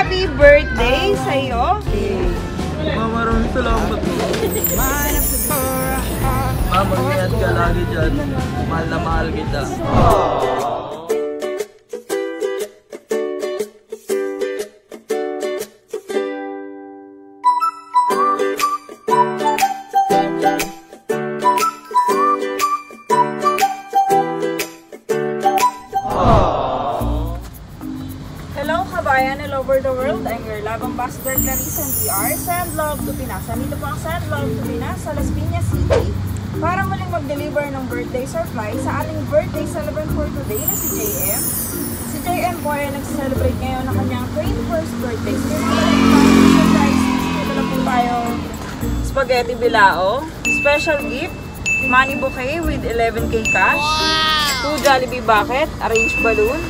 happy birthday sa'yo. Mama, maraming salamat. Mama, ingat ka lagi dyan. Mahal na mahal kita. Hello kabayan all over the world, I'm your love ambassador Clarice and we are Send Love to Pinas. Nandito po ang Send Love to Pinas sa Las Piñas City para muling mag-deliver ng birthday surprise sa ating birthday celebrant for today na si JM. Si JM po ay nag-celebrate ngayon ng kanyang 21st birthday. So surprise, dito na po tayo spaghetti bilao, special gift, money bouquet with 11k cash, 2 Jollibee bucket, arranged balloon,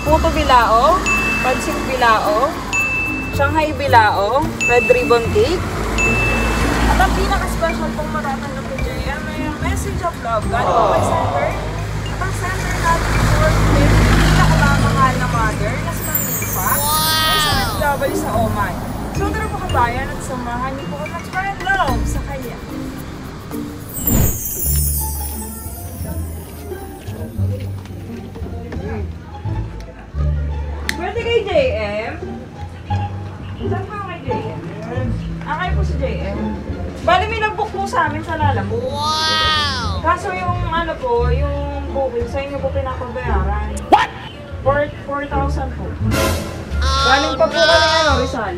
puto bilao, pansit bilao, Shanghai bilao, red ribbon cake. At ang pinaka-special pong matatanggap ni JM ay yung message of love galing po kay Sender. At ang sender natin for today, pinakamamahal na mother na si Manifa ay sa nag-double sa Oman. So tara po kabayan at samahan niyo po kung spread love sa kanya. Pwede kay JM? Saan pa kay JM? Akay po si JM. Bali may nag-book po sa amin sa Lalamove. Wow! Kaso yung ano po, yung booking sa inyo po pinapabayaran. What? 4,000 po. Galing pa po kami Rizal.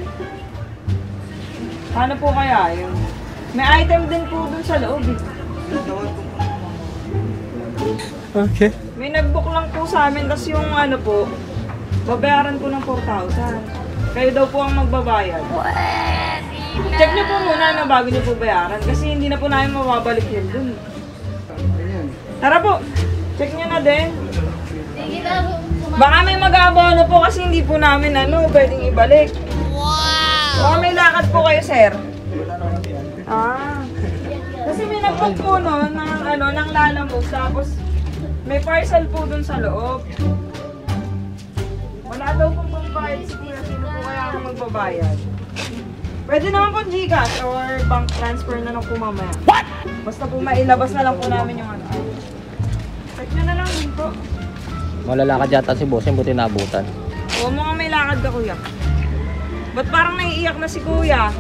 Ano po kaya yun? May item din po dun sa loob. Okay. May nag-book lang po sa amin, tas yung ano po, babayaran po ng 4,000. Kayo daw po ang magbabayad. Check nyo po muna na bago nyo po bayaran kasi hindi na po namin mababalik yun dun. Tara po, check nyo na din. Baka may mag-aabono po kasi hindi po namin pwedeng ibalik. Baka may lakad po kayo, sir. Kasi may nag-book po nun ng Lalamove tapos may parcel po dun sa loob. Wala daw pong pambayad si Kuya. Sino po kaya ang magbabayad? Pwede naman po Gcash or bank transfer na lang po mamaya. What? Basta po mailabas na lang po namin yung ano. Check nyo na lang din po. Malalakad yata si Bossing, buti naabutan. Oo, mukhang may lakad ka Kuya. Ba't parang naiiyak na si Kuya?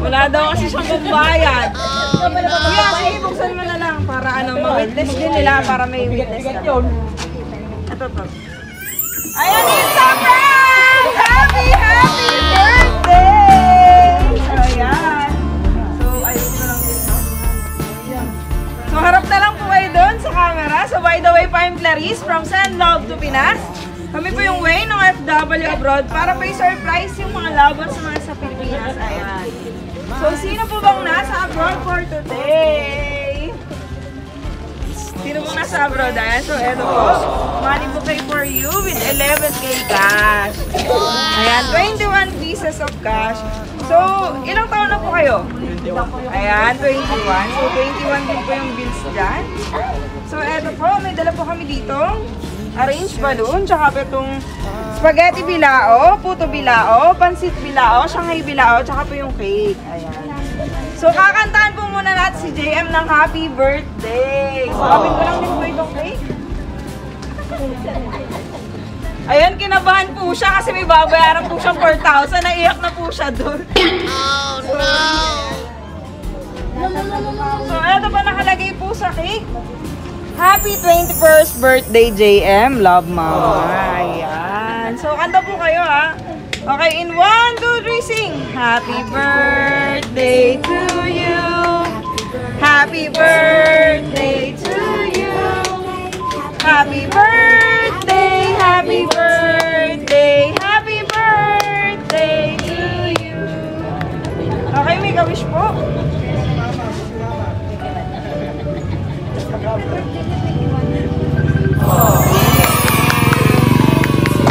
Wala daw kasi siyang pambayad. Kuya, sige, buksan mo na lang para ma-witness din nila para may witness ka. Ito to. Ayan yung surprise! Happy birthday! So, ayan. So, ayun na lang dito. So, harap na lang po kayo doon sa camera. So, by the way, I'm Clarice from Send Love to Pinas. Kami po yung way ng FW abroad para pa i-surprise yung mga lovers sa mga sa Pilipinas. Ayan. So, sino po bang nasa abroad for today? Sino pong nasa abroad? Ayan. So, eto po. Money bouquet for you with 11k cash. Ayan. 21 pieces of cash. So, ilang taon na po kayo? Ayan. 21. So, 21 din po yung bills dyan. So, eto po. May dala po kami dito. Arranged balloon, tsaka po itong spaghetti bilao, puto bilao, pansit bilao, Shanghai bilao, tsaka po yung cake. Ayan. So, kakantahan po muna natin si JM ng happy birthday. So, kapit ko lang din po itong cake. Ayan, kinabahan po siya kasi may babayaran po siyang 4,000. Naiyak na po siya doon. Oh, no! So, eto pa nakalagay po sa cake. Happy 21st birthday, JM. Love, Mama. Ayan. So, kanta po kayo, ha? Okay, in 1, 2, 3, sing! Happy birthday to you. Happy birthday to you. Happy birthday, happy birthday, happy birthday to you. Okay, may ka-wish po.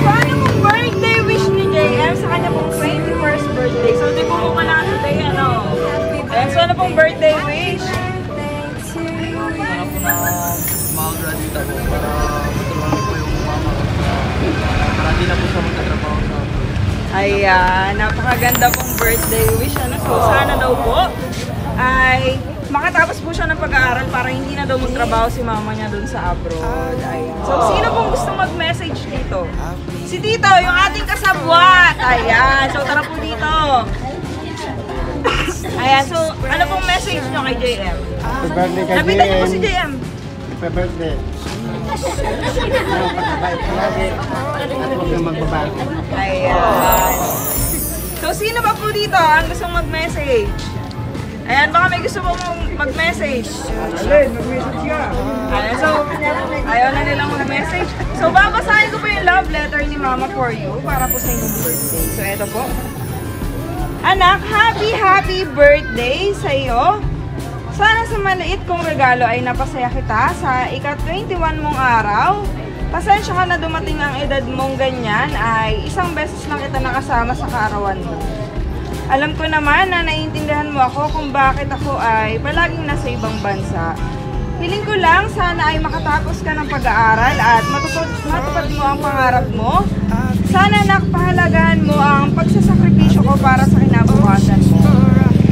Paano pong birthday wish ni JM sa kanya pong 21st birthday? So, di po muna today, Ayan, so ano pong birthday wish? Mga graduate ako para matulungan ko yung mama. Ayan, napakaganda pong birthday wish. Ano? So, sana daw po ay makatapos po siya ng pag-aaral para hindi na daw magtrabaho si mama niya dun sa abroad. Ayan. So, sino pong gusto mag-message dito? Si Tito, yung ating kasabwat. Ayan, so tara po dito. Ayan, so ano pong message nyo kay JM? Happy birthday kay Lapitan niyo po si JM. JM. Happy birthday. Pagkabait ka lagi. At huwag kang magbabago. Ayan. So, sino pa po dito ang gustong mag-message? Ayan, baka may gusto pong mag-message. Alin, mag-message ka. Ayan, so, ayaw na nilang mag-message. So, babasahin ko po yung love letter ni Mama for you para po sa inyong birthday. So, eto po. Anak, happy birthday sa iyo. Sana sa maliit kong regalo ay napasaya kita sa ika-21 mong araw. Pasensya ka na dumating ang edad mong ganyan ay isang beses lang kita nakasama sa kaarawan mo. Alam ko naman na naiintindihan mo ako kung bakit ako ay palaging nasa ibang bansa. Hiling ko lang sana ay makatapos ka ng pag-aaral at matupad mo ang pangarap mo. Sana nakpahalagahan mo ang pagsasakripisyo ko para sa kinabukasan mo.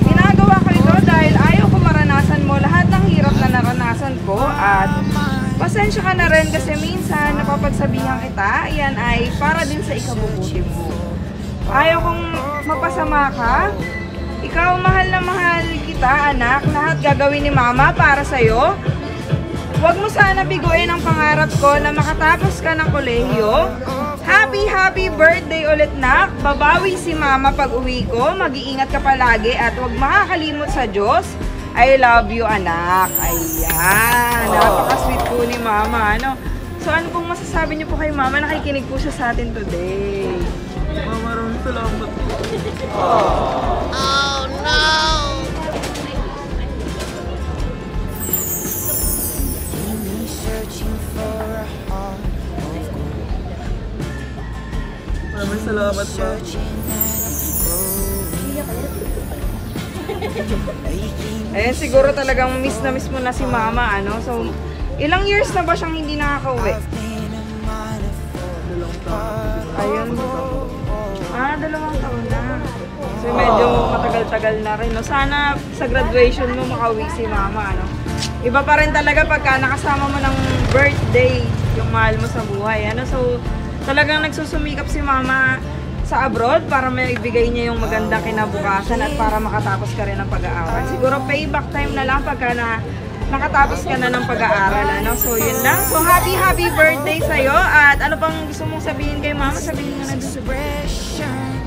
Ginagawa ko ito dahil ayaw ko maranasan mo lahat ng hirap na naranasan ko at pasensya ka na rin kasi minsan napapagsabihan kita, yan ay para din sa ikabubuti mo. Ayaw kong mapasama ka. Ikaw, mahal na mahal kita, anak. Lahat gagawin ni Mama para sa'yo. Huwag mo sana biguin ang pangarap ko na makatapos ka ng kolehiyo. Happy birthday ulit, nak. Babawi si Mama pag uwi ko. Mag-iingat ka palagi at huwag makakalimot sa Diyos. I love you, anak. Ayan. Napaka-sweet po ni Mama. Ano? So, ano pong masasabi niyo po kay Mama? Nakikinig po siya sa atin today. Mama, maraming salamat. Oh no! Maraming salamat pa. Ayan, siguro talagang miss na miss mo na si Mama, ano? So, ilang years na ba siyang hindi nakaka-uwi? Ayun. 2 taon na. So, medyo matagal-tagal na rin, no? Sana sa graduation mo makauwi si Mama, ano? Iba pa rin talaga pagka nakasama mo ng birthday yung mahal mo sa buhay, ano? So, talagang nagsusumikap si Mama sa abroad para maibigay niya yung magandang kinabukasan at para makatapos ka rin ng pag-aaral. Siguro payback time na lang pagka nakatapos ka na ng pag-aaral, ano? So, yun lang. So, happy birthday sa'yo. At ano pang gusto mong sabihin kay Mama? Sabihin mo na doon.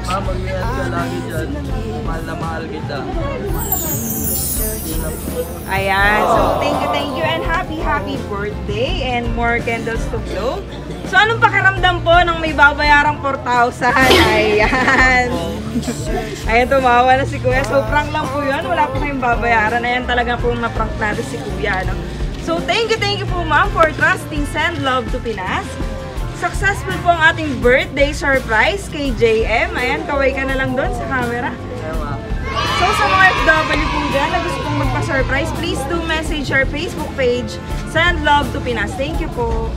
Ma, mag-ingat ka lagi dyan. Mahal na mahal kita. Ayan. So, thank you and happy birthday and more candles to blow. So, anong pakiramdam po nang may babayarang 4,000? Ayan. Ayan, tumawa na si Kuya. So, prank lang po yun. Wala po kayong babayaran. Ayan, talaga po na-prank natin si Kuya. No? So, thank you po, Ma'am, for trusting Send Love to Pinas. Successful po ang ating birthday surprise kay JM. Ayan, kaway ka na lang doon sa camera. So, sa mga FW po dyan na gusto pong magpa-surprise, please do message our Facebook page, Send Love to Pinas. Thank you po.